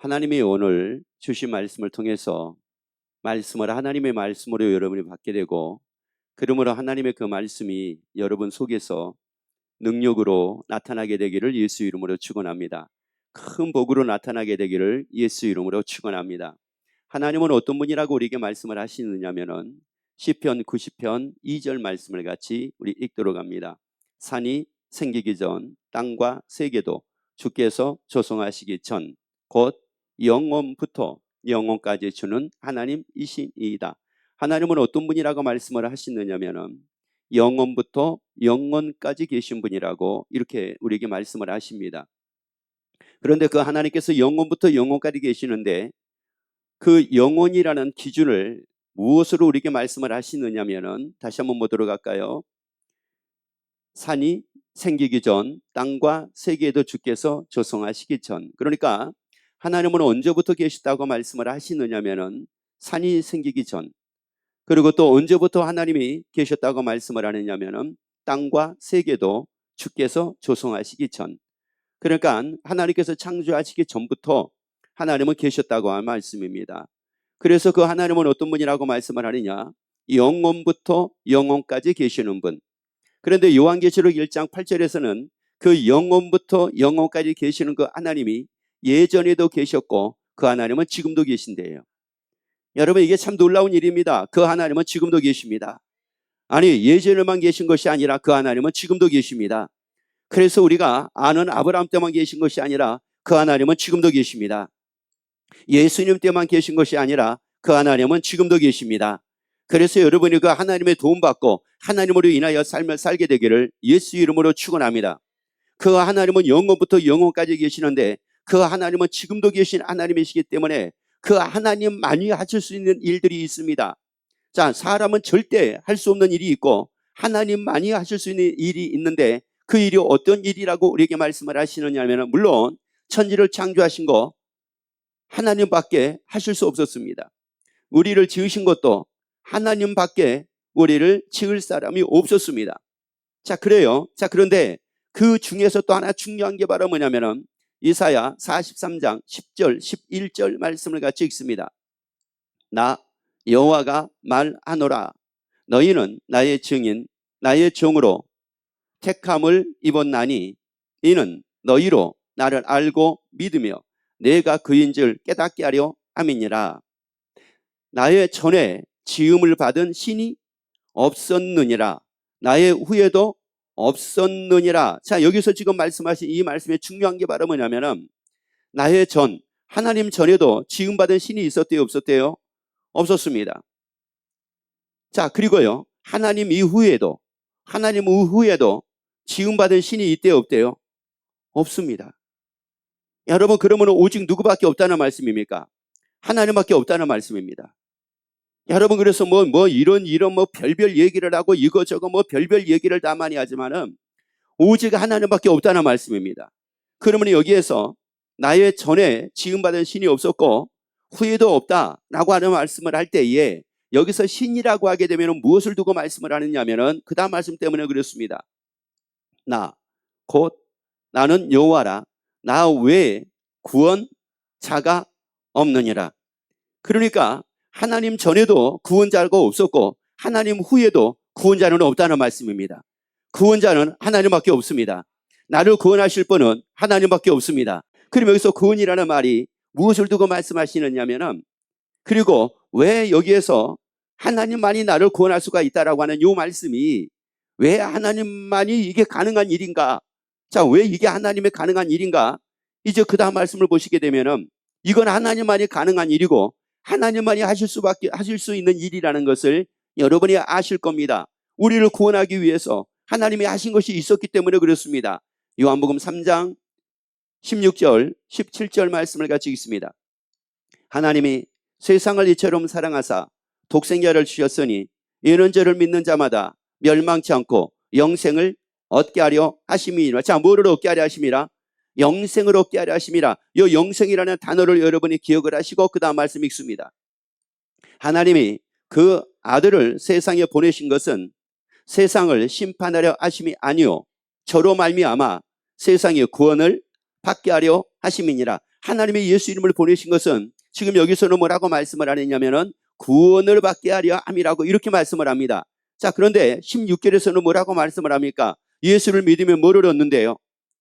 하나님이 오늘 주신 말씀을 통해서 말씀을 하나님의 말씀으로 여러분이 받게 되고, 그러므로 하나님의 그 말씀이 여러분 속에서 능력으로 나타나게 되기를 예수 이름으로 축원합니다. 큰 복으로 나타나게 되기를 예수 이름으로 축원합니다. 하나님은 어떤 분이라고 우리에게 말씀을 하시느냐면은 시편 90편 2절 말씀을 같이 우리 읽도록 합니다. 산이 생기기 전 땅과 세계도 주께서 조성하시기 전 곧 영원부터 영원까지 주는 하나님이시니이다. 하나님은 어떤 분이라고 말씀을 하시느냐면은 영원부터 영원까지 계신 분이라고 이렇게 우리에게 말씀을 하십니다. 그런데 그 하나님께서 영원부터 영원까지 계시는데 그 영원이라는 기준을 무엇으로 우리에게 말씀을 하시느냐면은 다시 한번 보도록 할까요? 산이 생기기 전 땅과 세계도 주께서 조성하시기 전. 그러니까 하나님은 언제부터 계시다고 말씀을 하시느냐면은 산이 생기기 전, 그리고 또 언제부터 하나님이 계셨다고 말씀을 하느냐면은 땅과 세계도 주께서 조성하시기 전. 그러니까 하나님께서 창조하시기 전부터 하나님은 계셨다고 한 말씀입니다. 그래서 그 하나님은 어떤 분이라고 말씀을 하느냐? 영원부터 영원까지 계시는 분. 그런데 요한계시록 1장 8절에서는 그 영원부터 영원까지 계시는 그 하나님이 예전에도 계셨고 그 하나님은 지금도 계신대요. 여러분, 이게 참 놀라운 일입니다. 그 하나님은 지금도 계십니다. 아니, 예전에만 계신 것이 아니라 그 하나님은 지금도 계십니다. 그래서 우리가 아는 아브라함 때만 계신 것이 아니라 그 하나님은 지금도 계십니다. 예수님 때만 계신 것이 아니라 그 하나님은 지금도 계십니다. 그래서 여러분이 그 하나님의 도움받고 하나님으로 인하여 삶을 살게 되기를 예수 이름으로 축원합니다. 그 하나님은 영원부터 영원까지 계시는데 그 하나님은 지금도 계신 하나님이시기 때문에 그 하나님만이 하실 수 있는 일들이 있습니다. 자, 사람은 절대 할 수 없는 일이 있고 하나님만이 하실 수 있는 일이 있는데 그 일이 어떤 일이라고 우리에게 말씀을 하시느냐면 물론 천지를 창조하신 거 하나님밖에 하실 수 없었습니다. 우리를 지으신 것도 하나님밖에 우리를 지을 사람이 없었습니다. 자, 그래요. 자, 그런데 그 중에서 또 하나 중요한 게 바로 뭐냐면은 이사야 43장 10절 11절 말씀을 같이 읽습니다. 나 여호와가 말하노라. 너희는 나의 증인 나의 종으로 택함을 입었나니 이는 너희로 나를 알고 믿으며 내가 그인 줄 깨닫게 하려 함이니라. 나의 전에 지음을 받은 신이 없었느니라. 나의 후에도 없었느니라. 자, 여기서 지금 말씀하신 이 말씀의 중요한 게 바로 뭐냐면은 나의 전, 하나님 전에도 지음받은 신이 있었대요, 없었대요? 없었습니다. 자, 그리고요, 하나님 이후에도 지음받은 신이 있대요, 없대요? 없습니다. 여러분, 그러면 오직 누구밖에 없다는 말씀입니까? 하나님밖에 없다는 말씀입니다. 여러분, 그래서 이런 별별 얘기를 하고 이거저거 별별 얘기를 다 많이 하지만은 오직 하나님밖에 없다는 말씀입니다. 그러면 여기에서 나의 전에 지음받은 신이 없었고 후에도 없다라고 하는 말씀을 할 때에 여기서 신이라고 하게 되면 무엇을 두고 말씀을 하느냐면은 그 다음 말씀 때문에 그렇습니다. 곧 나는 여호와라. 나 외에 구원자가 없느니라. 그러니까 하나님 전에도 구원자가 없었고 하나님 후에도 구원자는 없다는 말씀입니다. 구원자는 하나님밖에 없습니다. 나를 구원하실 분은 하나님밖에 없습니다. 그럼 여기서 구원이라는 말이 무엇을 두고 말씀하시느냐면은 그리고 왜 여기에서 하나님만이 나를 구원할 수가 있다라고 하는 이 말씀이 왜 하나님만이 이게 가능한 일인가? 자, 왜 이게 하나님의 가능한 일인가? 이제 그 다음 말씀을 보시게 되면은 이건 하나님만이 가능한 일이고 하나님만이 하실 수 있는 일이라는 것을 여러분이 아실 겁니다. 우리를 구원하기 위해서 하나님이 하신 것이 있었기 때문에 그렇습니다. 요한복음 3장 16절 17절 말씀을 같이 읽습니다. 하나님이 세상을 이처럼 사랑하사 독생자를 주셨으니 이는 저를 믿는 자마다 멸망치 않고 영생을 얻게 하려 하심이니라. 자, 뭐를 얻게 하려 하심이라? 영생을 얻게 하려 하심이라. 이 영생이라는 단어를 여러분이 기억을 하시고 그 다음 말씀 읽습니다. 하나님이 그 아들을 세상에 보내신 것은 세상을 심판하려 하심이 아니요 저로 말미암아 세상의 구원을 받게 하려 하심이니라. 하나님의 예수 이름을 보내신 것은 지금 여기서는 뭐라고 말씀을 하느냐면은 구원을 받게 하려 함이라고 이렇게 말씀을 합니다. 자, 그런데 16절에서는 뭐라고 말씀을 합니까? 예수를 믿으면 뭐를 얻는데요?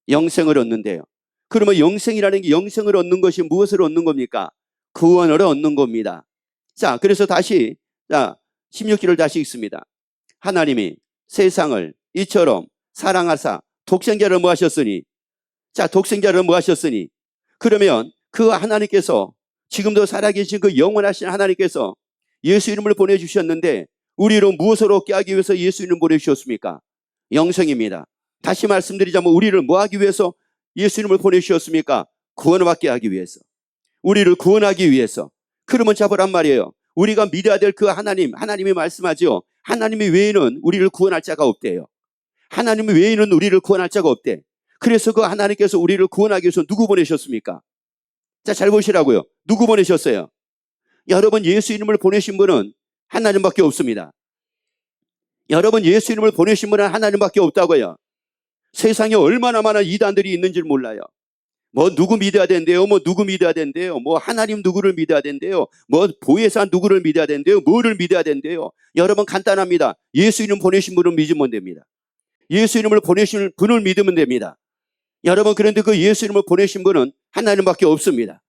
영생을 얻는데요. 그러면 영생이라는 게, 영생을 얻는 것이 무엇을 얻는 겁니까? 구원을 얻는 겁니다. 자, 그래서 다시, 자, 16절을 다시 읽습니다. 하나님이 세상을 이처럼 사랑하사 독생자를 뭐 하셨으니, 자, 독생자를 뭐 하셨으니, 그러면 그 하나님께서, 지금도 살아계신 그 영원하신 하나님께서 예수 이름을 보내주셨는데 우리로 무엇을 얻게 하기 위해서 예수 이름을 보내주셨습니까? 영생입니다. 다시 말씀드리자면 우리를 뭐 하기 위해서 예수 이름을 보내주셨습니까? 구원을 받게 하기 위해서, 우리를 구원하기 위해서. 그러면 잡으란 말이에요. 우리가 믿어야 될 그 하나님, 하나님이 말씀하죠. 하나님이 외에는 우리를 구원할 자가 없대요. 하나님이 외에는 우리를 구원할 자가 없대. 그래서 그 하나님께서 우리를 구원하기 위해서 누구 보내셨습니까? 자, 잘 보시라고요. 누구 보내셨어요? 여러분, 예수 이름을 보내신 분은 하나님밖에 없습니다. 여러분, 예수 이름을 보내신 분은 하나님밖에 없다고요. 세상에 얼마나 많은 이단들이 있는지 몰라요. 뭐 누구 믿어야 된대요, 뭐 누구 믿어야 된대요, 뭐 하나님 누구를 믿어야 된대요, 뭐 보혜사 누구를 믿어야 된대요, 뭐를 믿어야 된대요. 여러분, 간단합니다. 예수 이름 보내신 분을 믿으면 됩니다. 예수 이름을 보내신 분을 믿으면 됩니다. 여러분, 그런데 그 예수 이름을 보내신 분은 하나님밖에 없습니다.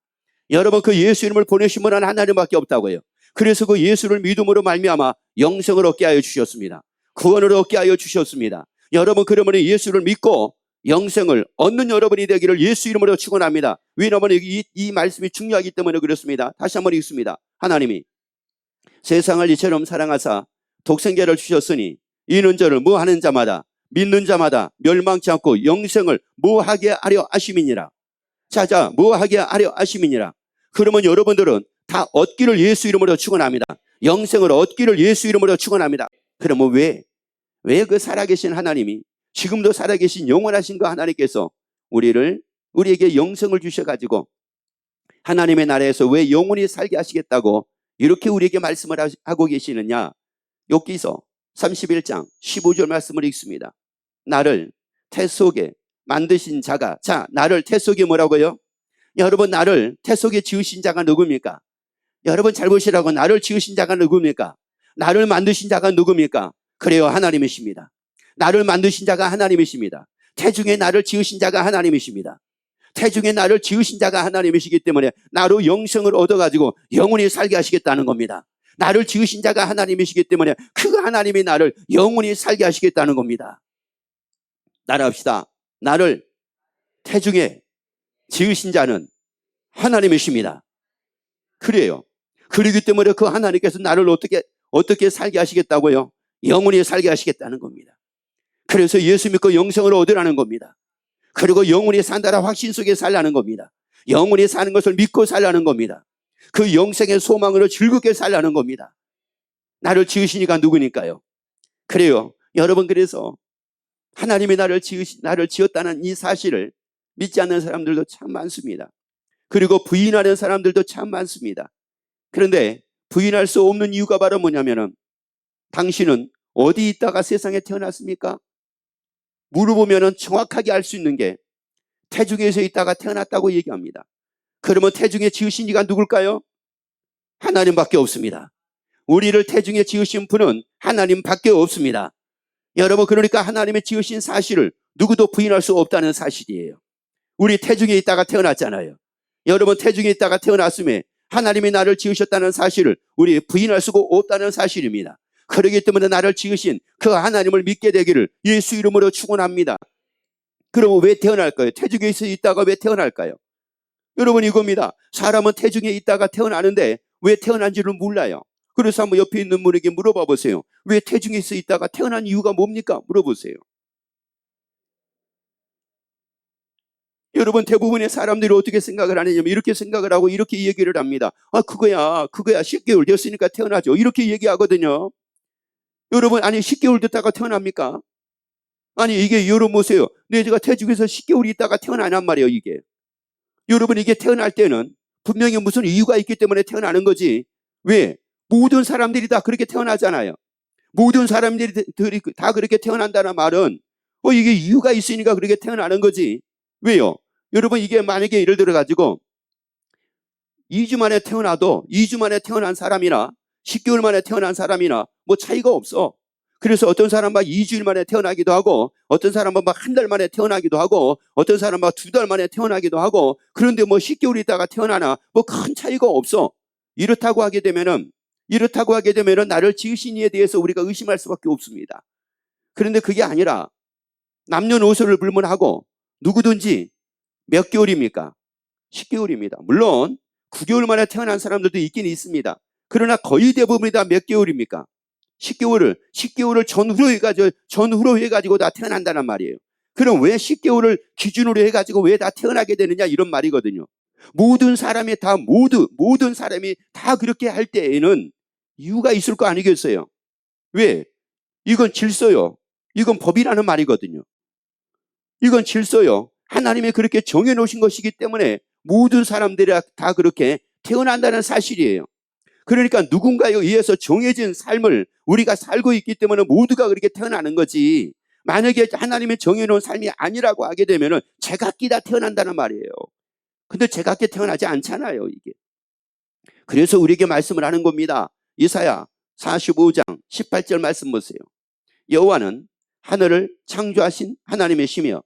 여러분, 그 예수 이름을 보내신 분은 하나님밖에 없다고요. 그래서 그 예수를 믿음으로 말미암아 영생을 얻게 하여 주셨습니다. 구원을 얻게 하여 주셨습니다. 여러분, 그러면 예수를 믿고 영생을 얻는 여러분이 되기를 예수 이름으로 축원합니다. 왜냐하면 이 말씀이 중요하기 때문에 그렇습니다. 다시 한번 읽습니다. 하나님이 세상을 이처럼 사랑하사 독생자를 주셨으니 이는 저를 뭐 하는 자마다, 믿는 자마다 멸망치 않고 영생을 뭐 하게 하려 하심이니라. 자, 뭐 하게 하려 하심이니라. 그러면 여러분들은 다 얻기를 예수 이름으로 축원합니다. 영생을 얻기를 예수 이름으로 축원합니다. 그러면 왜 그 살아계신 하나님이, 지금도 살아계신 영원하신 그 하나님께서 우리에게 영생을 주셔가지고 하나님의 나라에서 왜 영원히 살게 하시겠다고 이렇게 우리에게 말씀을 하고 계시느냐? 욥기서 31장 15절 말씀을 읽습니다. 나를 태 속에 만드신 자가, 자, 나를 태 속에 뭐라고요? 여러분, 나를 태 속에 지으신 자가 누굽니까? 여러분, 잘 보시라고. 나를 지으신 자가 누굽니까? 나를 만드신 자가 누굽니까? 그래요, 하나님이십니다. 나를 만드신 자가 하나님이십니다. 태중에 나를 지으신 자가 하나님이십니다. 태중에 나를 지으신 자가 하나님이시기 때문에 나로 영생을 얻어가지고 영원히 살게 하시겠다는 겁니다. 나를 지으신 자가 하나님이시기 때문에 그 하나님이 나를 영원히 살게 하시겠다는 겁니다. 따라합시다. 나를 태중에 지으신 자는 하나님이십니다. 그래요. 그러기 때문에 그 하나님께서 나를 어떻게 살게 하시겠다고요? 영원히 살게 하시겠다는 겁니다. 그래서 예수 믿고 영생을 얻으라는 겁니다. 그리고 영원히 산다라 확신 속에 살라는 겁니다. 영원히 사는 것을 믿고 살라는 겁니다. 그 영생의 소망으로 즐겁게 살라는 겁니다. 나를 지으시니까 누구니까요? 그래요. 여러분, 그래서 하나님이 나를 지었다는 이 사실을 믿지 않는 사람들도 참 많습니다. 그리고 부인하는 사람들도 참 많습니다. 그런데 부인할 수 없는 이유가 바로 뭐냐면은, 당신은 어디 있다가 세상에 태어났습니까? 물어보면은 정확하게 알 수 있는 게 태중에서 있다가 태어났다고 얘기합니다. 그러면 태중에 지으신 이가 누굴까요? 하나님밖에 없습니다. 우리를 태중에 지으신 분은 하나님밖에 없습니다. 여러분, 그러니까 하나님의 지으신 사실을 누구도 부인할 수 없다는 사실이에요. 우리 태중에 있다가 태어났잖아요. 여러분, 태중에 있다가 태어났음에 하나님이 나를 지으셨다는 사실을 우리 부인할 수가 없다는 사실입니다. 그렇기 때문에 나를 지으신 그 하나님을 믿게 되기를 예수 이름으로 축원합니다. 그러면 왜 태어날까요? 태중에 있다가 왜 태어날까요? 여러분, 이겁니다. 사람은 태중에 있다가 태어나는데 왜 태어난지를 몰라요. 그래서 한번 옆에 있는 분에게 물어봐 보세요. 왜 태중에 있다가 태어난 이유가 뭡니까? 물어보세요. 여러분, 대부분의 사람들이 어떻게 생각을 하느냐면 이렇게 생각을 하고 이렇게 얘기를 합니다. 그거야 10개월 됐으니까 태어나죠. 이렇게 얘기하거든요. 여러분, 아니 10개월 됐다가 태어납니까? 아니, 이게 여러분 보세요. 내가 태중에서 10개월 있다가 태어나냔 말이에요. 이게 여러분, 이게 태어날 때는 분명히 무슨 이유가 있기 때문에 태어나는 거지. 왜? 모든 사람들이 다 그렇게 태어나잖아요. 모든 사람들이 다 그렇게 태어난다는 말은 이게 이유가 있으니까 그렇게 태어나는 거지. 왜요? 여러분, 이게 만약에 예를 들어 가지고 2주 만에 태어나도 2주 만에 태어난 사람이나 10개월 만에 태어난 사람이나 뭐 차이가 없어. 그래서 어떤 사람은 막 2주일 만에 태어나기도 하고, 어떤 사람은 막 한 달 만에 태어나기도 하고, 어떤 사람은 막 2달 만에 태어나기도 하고, 그런데 뭐 10개월 있다가 태어나나 뭐 큰 차이가 없어. 이렇다고 하게 되면은 나를 지으신 이에 대해서 우리가 의심할 수밖에 없습니다. 그런데 그게 아니라 남녀노소를 불문하고 누구든지 몇 개월입니까? 10개월입니다. 물론 9개월 만에 태어난 사람들도 있긴 있습니다. 그러나 거의 대부분이 다 몇 개월입니까? 10개월을 전후로 해가지고 다 태어난다는 말이에요. 그럼 왜 10개월을 기준으로 해가지고 왜 다 태어나게 되느냐, 이런 말이거든요. 모든 사람이 다 그렇게 할 때에는 이유가 있을 거 아니겠어요? 왜? 이건 질서요. 이건 법이라는 말이거든요. 이건 질서요. 하나님이 그렇게 정해놓으신 것이기 때문에 모든 사람들이 다 그렇게 태어난다는 사실이에요. 그러니까 누군가에 의해서 정해진 삶을 우리가 살고 있기 때문에 모두가 그렇게 태어나는 거지. 만약에 하나님이 정해놓은 삶이 아니라고 하게 되면 제각기 다 태어난다는 말이에요. 근데 제각기 태어나지 않잖아요, 이게. 그래서 우리에게 말씀을 하는 겁니다. 이사야 45장 18절 말씀 보세요. 여호와는 하늘을 창조하신 하나님이시며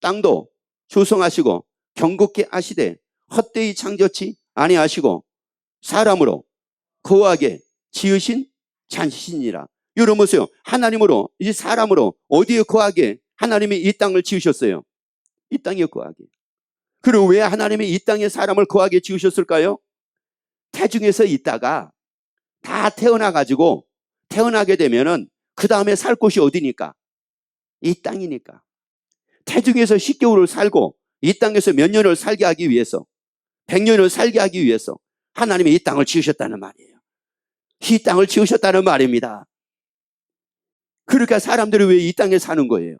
땅도 조성하시고 경고케 하시되 헛되이 창조치 아니하시고 사람으로 거하게 지으신 자신이라. 여러분 보세요. 하나님으로, 이제 사람으로 어디에 거하게 하나님이 이 땅을 지으셨어요? 이 땅에 거하게. 그리고 왜 하나님이 이 땅에 사람을 거하게 지으셨을까요? 태중에서 있다가 다 태어나게 되면은 그 다음에 살 곳이 어디니까? 이 땅이니까. 태중에서 10개월을 살고 이 땅에서 몇 년을 살게 하기 위해서, 100년을 살게 하기 위해서 하나님이 이 땅을 지으셨다는 말이에요. 이 땅을 지으셨다는 말입니다. 그러니까 사람들이 왜 이 땅에 사는 거예요?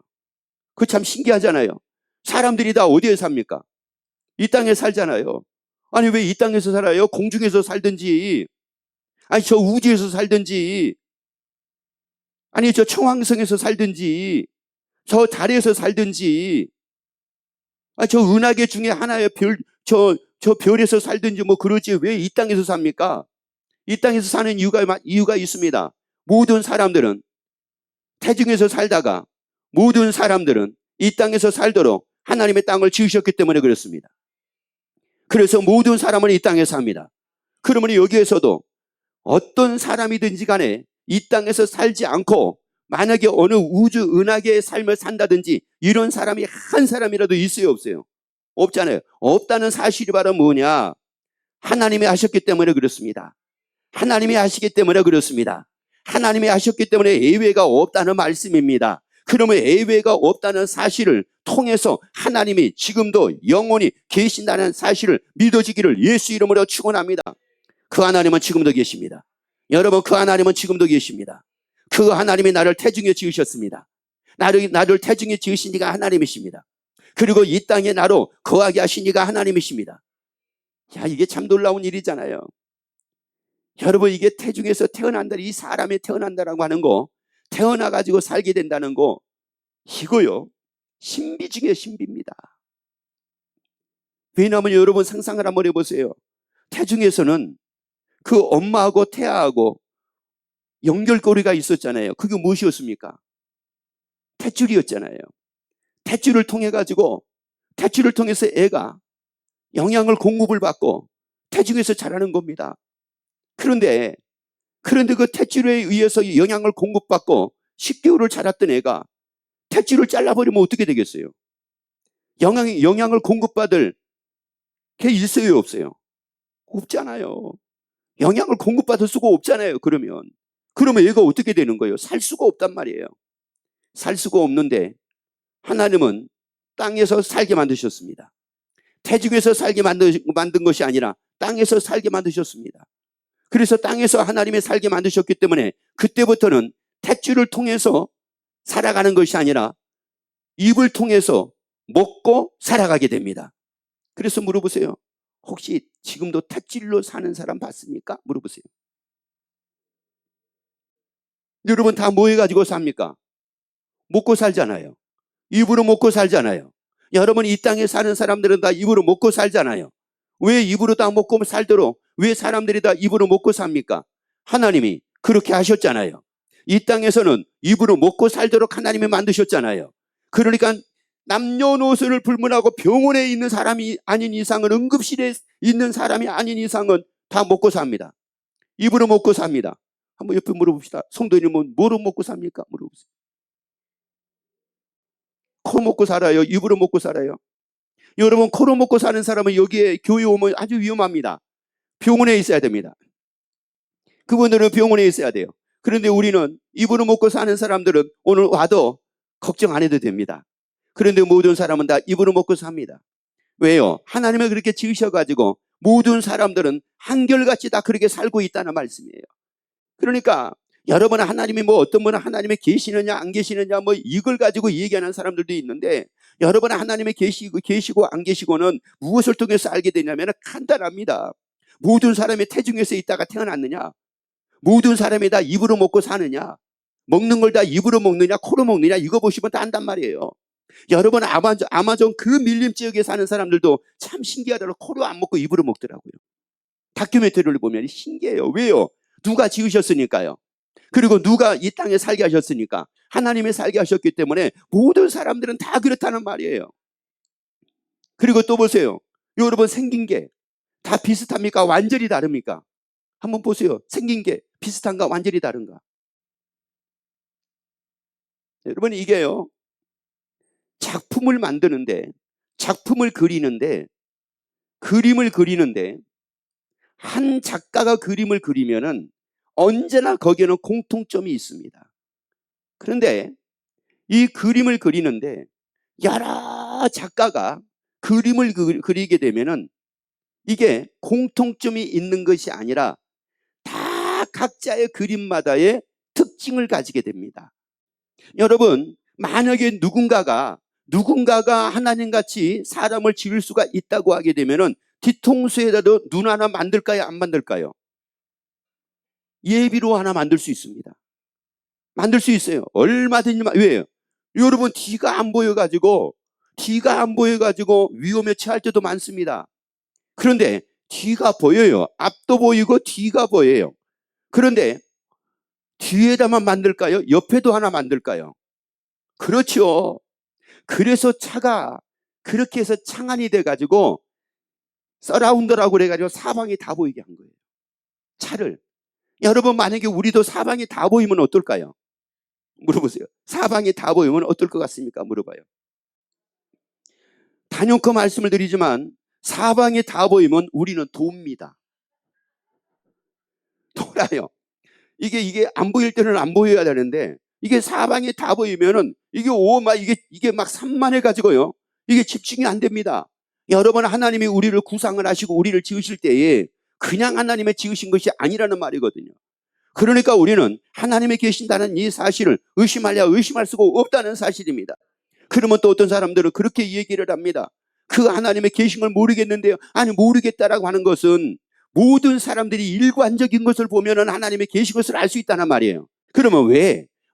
그거 참 신기하잖아요. 사람들이 다 어디에 삽니까? 이 땅에 살잖아요. 아니 왜 이 땅에서 살아요? 공중에서 살든지, 아니 저 우주에서 살든지, 아니 저 청왕성에서 살든지, 저 달에서 살든지, 아니 저 은하계 중에 하나의 저 별에서 살든지 뭐 그러지 왜 이 땅에서 삽니까? 이 땅에서 사는 이유가 있습니다. 모든 사람들은 태중에서 살다가 모든 사람들은 이 땅에서 살도록 하나님의 땅을 지으셨기 때문에 그렇습니다. 그래서 모든 사람은 이 땅에 삽니다. 그러면 여기에서도 어떤 사람이든지 간에 이 땅에서 살지 않고 만약에 어느 우주 은하계의 삶을 산다든지 이런 사람이 한 사람이라도 있어요, 없어요? 없잖아요. 없다는 사실이 바로 뭐냐? 하나님이 하셨기 때문에 그렇습니다. 하나님이 하시기 때문에 그렇습니다. 하나님이 하셨기 때문에 예외가 없다는 말씀입니다. 그러면 예외가 없다는 사실을 통해서 하나님이 지금도 영원히 계신다는 사실을 믿어지기를 예수 이름으로 축원합니다. 그 하나님은 지금도 계십니다. 여러분, 그 하나님은 지금도 계십니다. 그 하나님이 나를 태중에 지으셨습니다. 나를 태중에 지으신 이가 하나님이십니다. 그리고 이 땅에 나로 거하게 하신 이가 하나님이십니다. 야, 이게 참 놀라운 일이잖아요. 여러분, 이게 태중에서 태어난다, 이 사람이 태어난다라고 하는 거, 태어나가지고 살게 된다는 거, 이거요, 신비 중에 신비입니다. 왜냐하면 여러분 상상을 한번 해보세요. 태중에서는 그 엄마하고 태아하고 연결고리가 있었잖아요. 그게 무엇이었습니까? 탯줄이었잖아요. 탯줄을 통해서 애가 영양을 공급을 받고 태중에서 자라는 겁니다. 그런데 그 탯줄에 의해서 영양을 공급받고 10개월을 자랐던 애가 탯줄을 잘라버리면 어떻게 되겠어요? 영양을 공급받을 게 있어요, 없어요? 없잖아요. 영양을 공급받을 수가 없잖아요. 그러면 얘가 어떻게 되는 거예요? 살 수가 없단 말이에요. 살 수가 없는데 하나님은 땅에서 살게 만드셨습니다. 태중에서 살게 만든 것이 아니라 땅에서 살게 만드셨습니다. 그래서 땅에서 하나님이 살게 만드셨기 때문에 그때부터는 탯줄을 통해서 살아가는 것이 아니라 입을 통해서 먹고 살아가게 됩니다. 그래서 물어보세요. 혹시 지금도 탯줄로 사는 사람 봤습니까? 물어보세요. 여러분 다 뭐 해가지고 삽니까? 먹고 살잖아요. 입으로 먹고 살잖아요. 여러분 이 땅에 사는 사람들은 다 입으로 먹고 살잖아요. 왜 입으로 다 먹고 살도록 왜 사람들이 다 입으로 먹고 삽니까? 하나님이 그렇게 하셨잖아요. 이 땅에서는 입으로 먹고 살도록 하나님이 만드셨잖아요. 그러니까 남녀노소를 불문하고 병원에 있는 사람이 아닌 이상은, 응급실에 있는 사람이 아닌 이상은 다 먹고 삽니다. 입으로 먹고 삽니다. 한번 옆에 물어봅시다. 성도님은 뭐로 먹고 삽니까? 물어보세요. 코 먹고 살아요? 입으로 먹고 살아요? 여러분, 코로 먹고 사는 사람은 여기에 교회 오면 아주 위험합니다. 병원에 있어야 됩니다. 그분들은 병원에 있어야 돼요. 그런데 우리는 입으로 먹고 사는 사람들은 오늘 와도 걱정 안 해도 됩니다. 그런데 모든 사람은 다 입으로 먹고 삽니다. 왜요? 하나님을 그렇게 지으셔가지고 모든 사람들은 한결같이 다 그렇게 살고 있다는 말씀이에요. 그러니까 여러분은 하나님이 뭐 어떤 분은 하나님에 계시느냐 안 계시느냐 뭐 이걸 가지고 얘기하는 사람들도 있는데, 여러분은 하나님에 계시고 안 계시고는 무엇을 통해서 알게 되냐면 간단합니다. 모든 사람이 태중에서 있다가 태어났느냐? 모든 사람이 다 입으로 먹고 사느냐? 먹는 걸 다 입으로 먹느냐 코로 먹느냐 이거 보시면 다 안단 말이에요. 여러분, 아마존 그 밀림 지역에 사는 사람들도 참 신기하더라고요. 코로 안 먹고 입으로 먹더라고요. 다큐멘터리를 보면 신기해요. 왜요? 누가 지으셨으니까요. 그리고 누가 이 땅에 살게 하셨으니까, 하나님이 살게 하셨기 때문에 모든 사람들은 다 그렇다는 말이에요. 그리고 또 보세요. 여러분, 생긴 게 다 비슷합니까? 완전히 다릅니까? 한번 보세요. 생긴 게 비슷한가? 완전히 다른가? 여러분, 이게요, 작품을 만드는데, 작품을 그리는데, 그림을 그리는데 한 작가가 그림을 그리면은 언제나 거기에는 공통점이 있습니다. 그런데 이 그림을 그리는데 여러 작가가 그림을 그리게 되면은 이게 공통점이 있는 것이 아니라 다 각자의 그림마다의 특징을 가지게 됩니다. 여러분, 만약에 누군가가 하나님같이 사람을 지을 수가 있다고 하게 되면은 뒤통수에다도 눈 하나 만들까요? 안 만들까요? 예비로 하나 만들 수 있습니다. 만들 수 있어요. 얼마든지. 왜요? 여러분, 뒤가 안 보여가지고 위험에 처할 때도 많습니다. 그런데 뒤가 보여요. 앞도 보이고 뒤가 보여요. 그런데 뒤에다만 만들까요? 옆에도 하나 만들까요? 그렇죠. 그래서 차가 그렇게 해서 창안이 돼가지고 서라운더라고 그래가지고 사방이 다 보이게 한 거예요. 차를. 여러분, 만약에 우리도 사방이 다 보이면 어떨까요? 물어보세요. 사방이 다 보이면 어떨 것 같습니까? 물어봐요. 단연코 말씀을 드리지만 사방이 다 보이면 우리는 돕니다. 돌아요. 이게 안 보일 때는 안 보여야 되는데, 이게 사방이 다 보이면은 이게 막 산만해 가지고요. 이게 집중이 안 됩니다. 여러분, 하나님이 우리를 구상을 하시고 우리를 지으실 때에 그냥 하나님의 지으신 것이 아니라는 말이거든요. 그러니까 우리는 하나님이 계신다는 이 사실을 의심할 수가 없다는 사실입니다. 그러면 또 어떤 사람들은 그렇게 얘기를 합니다. 그 하나님의 계신 걸 모르겠는데요. 아니, 모르겠다라고 하는 것은 모든 사람들이 일관적인 것을 보면은 하나님의 계신 것을 알 수 있다는 말이에요. 그러면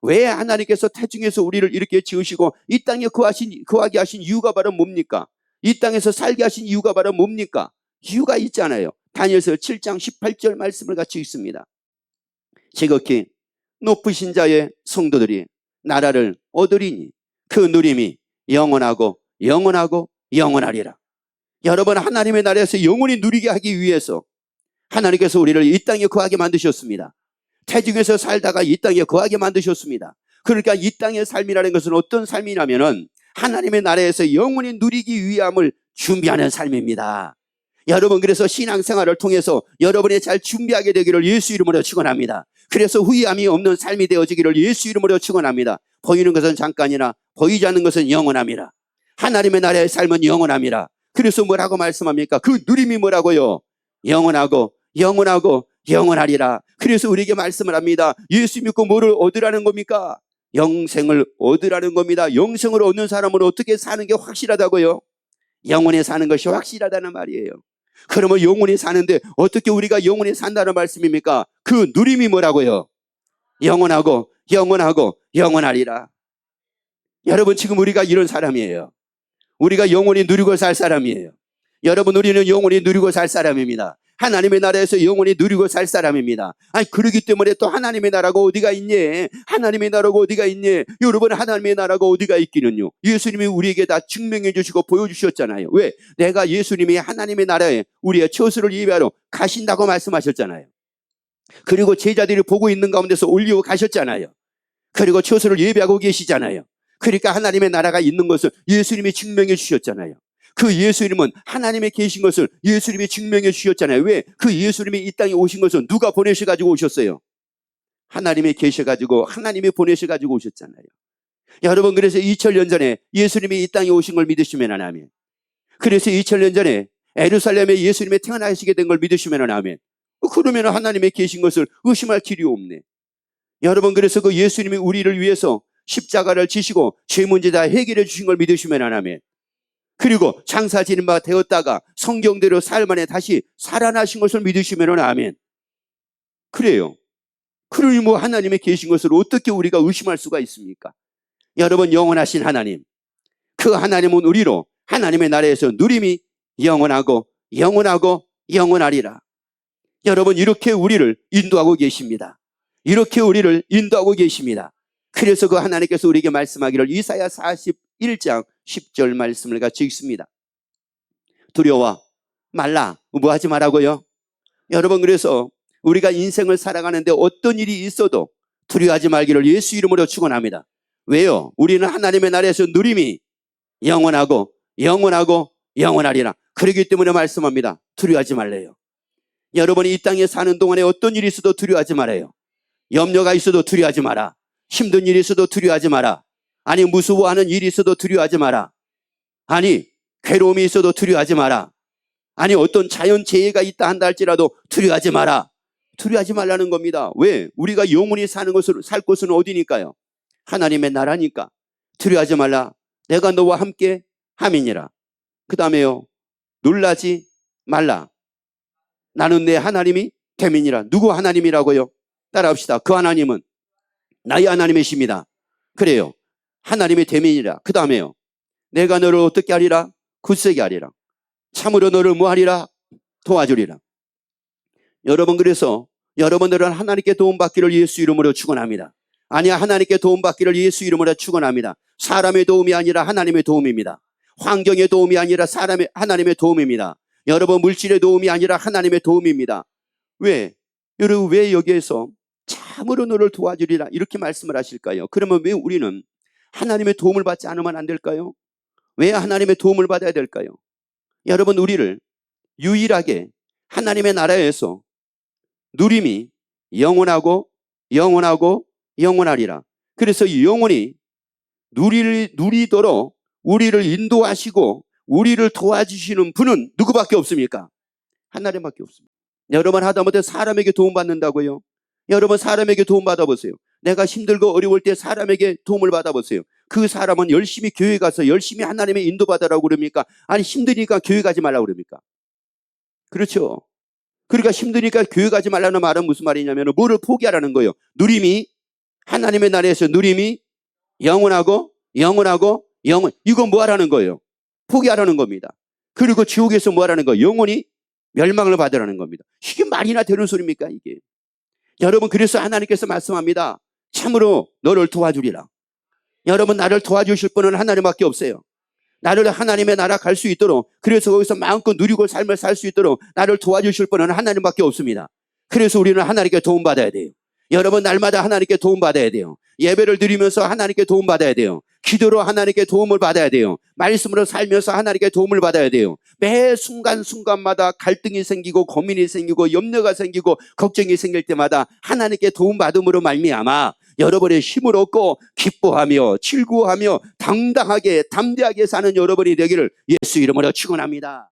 왜 하나님께서 태중에서 우리를 이렇게 지으시고 이 땅에 거하게 하신 이유가 바로 뭡니까? 이 땅에서 살게 하신 이유가 바로 뭡니까? 이유가 있잖아요. 다니엘서 7장 18절 말씀을 같이 읽습니다. 지극히 높으신 자의 성도들이 나라를 얻으리니 그 누림이 영원하고 영원하리라. 여러분, 하나님의 나라에서 영원히 누리게 하기 위해서 하나님께서 우리를 이 땅에 거하게 만드셨습니다. 태중에서 살다가 이 땅에 거하게 만드셨습니다. 그러니까 이 땅의 삶이라는 것은 어떤 삶이냐면은 하나님의 나라에서 영원히 누리기 위함을 준비하는 삶입니다. 여러분, 그래서 신앙생활을 통해서 여러분이 잘 준비하게 되기를 예수 이름으로 축원합니다. 그래서 후회함이 없는 삶이 되어지기를 예수 이름으로 축원합니다. 보이는 것은 잠깐이나 보이지 않는 것은 영원합니다. 하나님의 나라의 삶은 영원합니다. 그래서 뭐라고 말씀합니까? 그 누림이 뭐라고요? 영원하고 영원하리라. 그래서 우리에게 말씀을 합니다. 예수 믿고 뭐를 얻으라는 겁니까? 영생을 얻으라는 겁니다. 영생을 얻는 사람은 어떻게 사는 게 확실하다고요? 영원히 사는 것이 확실하다는 말이에요. 그러면 영원히 사는데 어떻게 우리가 영원히 산다는 말씀입니까? 그 누림이 뭐라고요? 영원하고 영원하리라. 여러분, 지금 우리가 이런 사람이에요. 우리가 영원히 누리고 살 사람이에요. 여러분, 우리는 영원히 누리고 살 사람입니다. 하나님의 나라에서 영원히 누리고 살 사람입니다. 아니, 그러기 때문에 또 하나님의 나라가 어디가 있니? 하나님의 나라가 어디가 있니? 여러분, 하나님의 나라가 어디가 있기는요? 예수님이 우리에게 다 증명해 주시고 보여주셨잖아요. 왜? 내가 예수님이 하나님의 나라에 우리의 처소를 예비하러 가신다고 말씀하셨잖아요. 그리고 제자들이 보고 있는 가운데서 올리고 가셨잖아요. 그리고 처소를 예비하고 계시잖아요. 그러니까 하나님의 나라가 있는 것을 예수님이 증명해 주셨잖아요. 그 예수님은 하나님에 계신 것을 예수님이 증명해 주셨잖아요. 왜? 그 예수님이 이 땅에 오신 것은 누가 보내셔가지고 오셨어요? 하나님이 계셔가지고 하나님이 보내셔가지고 오셨잖아요. 여러분, 그래서 2000년 전에 예수님이 이 땅에 오신 걸 믿으시면 아멘. 그래서 2000년 전에 예루살렘에 예수님이 태어나시게 된 걸 믿으시면 아멘. 그러면 하나님의 계신 것을 의심할 길이 없네. 여러분, 그래서 그 예수님이 우리를 위해서 십자가를 지시고 죄 문제 다 해결해 주신 걸 믿으시면 아멘. 그리고 장사 지는 바 되었다가 성경대로 삶 안에 다시 살아나신 것을 믿으시면 아멘. 그래요. 그러니 뭐 하나님의 계신 것을 어떻게 우리가 의심할 수가 있습니까? 여러분, 영원하신 하나님, 그 하나님은 우리로 하나님의 나라에서 누림이 영원하고 영원하고 영원하리라. 여러분, 이렇게 우리를 인도하고 계십니다. 이렇게 우리를 인도하고 계십니다. 그래서 그 하나님께서 우리에게 말씀하기를 이사야 41장 10절 말씀을 같이 읽습니다. 두려워 말라. 뭐 하지 말라고요? 여러분, 그래서 우리가 인생을 살아가는데 어떤 일이 있어도 두려워하지 말기를 예수 이름으로 축원합니다. 왜요? 우리는 하나님의 나라에서 누림이 영원하고 영원하고 영원하리라. 그렇기 때문에 말씀합니다. 두려워하지 말래요. 여러분이 이 땅에 사는 동안에 어떤 일이 있어도 두려워하지 말아요. 염려가 있어도 두려워하지 마라. 힘든 일이 있어도 두려워하지 마라. 아니, 무서워하는 일이 있어도 두려워하지 마라. 아니, 괴로움이 있어도 두려워하지 마라. 아니, 어떤 자연재해가 있다 한다 할지라도 두려워하지 마라. 두려워하지 말라는 겁니다. 왜? 우리가 영원히 사는 것을 살 곳은 어디니까요? 하나님의 나라니까. 두려워하지 말라. 내가 너와 함께 함이니라. 그 다음에요, 놀라지 말라. 나는 내 하나님이 됨이니라. 누구 하나님이라고요? 따라합시다. 그 하나님은 나의 하나님이십니다. 그래요. 하나님의 됨이니라. 그 다음에요, 내가 너를 어떻게 하리라? 굳세게 하리라. 참으로 너를 뭐하리라? 도와주리라. 여러분, 그래서 여러분들은 하나님께 도움받기를 예수 이름으로 축원합니다. 아니야, 하나님께 도움받기를 예수 이름으로 축원합니다. 사람의 도움이 아니라 하나님의 도움입니다. 환경의 도움이 아니라 하나님의 도움입니다. 여러분, 물질의 도움이 아니라 하나님의 도움입니다. 왜? 여러분, 왜 여기에서 참으로 너를 도와주리라 이렇게 말씀을 하실까요? 그러면 왜 우리는 하나님의 도움을 받지 않으면 안 될까요? 왜 하나님의 도움을 받아야 될까요? 여러분, 우리를 유일하게 하나님의 나라에서 누림이 영원하고 영원하고 영원하리라. 그래서 영원히 누리도록 우리를 인도하시고 우리를 도와주시는 분은 누구밖에 없습니까? 하나님밖에 없습니다. 여러분, 하다못해 사람에게 도움받는다고요? 여러분, 사람에게 도움 받아보세요. 내가 힘들고 어려울 때 사람에게 도움을 받아보세요. 그 사람은 열심히 교회 가서 열심히 하나님의 인도받으라고 그럽니까? 아니, 힘드니까 교회 가지 말라고 그럽니까? 그렇죠. 그러니까 힘드니까 교회 가지 말라는 말은 무슨 말이냐면 뭐를 포기하라는 거예요. 누림이, 하나님의 나라에서 누림이 영원하고 영원하고 이건 뭐 하라는 거예요? 포기하라는 겁니다. 그리고 지옥에서 뭐 하라는 거예요? 영원히 멸망을 받으라는 겁니다. 이게 말이나 되는 소리입니까, 이게? 여러분, 그래서 하나님께서 말씀합니다. 참으로 너를 도와주리라. 여러분, 나를 도와주실 분은 하나님밖에 없어요. 나를 하나님의 나라 갈 수 있도록, 그래서 거기서 마음껏 누리고 삶을 살 수 있도록 나를 도와주실 분은 하나님밖에 없습니다. 그래서 우리는 하나님께 도움받아야 돼요. 여러분, 날마다 하나님께 도움받아야 돼요. 예배를 드리면서 하나님께 도움받아야 돼요. 기도로 하나님께 도움을 받아야 돼요. 말씀으로 살면서 하나님께 도움을 받아야 돼요. 매 순간순간마다 갈등이 생기고 고민이 생기고 염려가 생기고 걱정이 생길 때마다 하나님께 도움받음으로 말미암아 여러분의 힘을 얻고 기뻐하며 즐거워하며 당당하게 담대하게 사는 여러분이 되기를 예수 이름으로 축원합니다.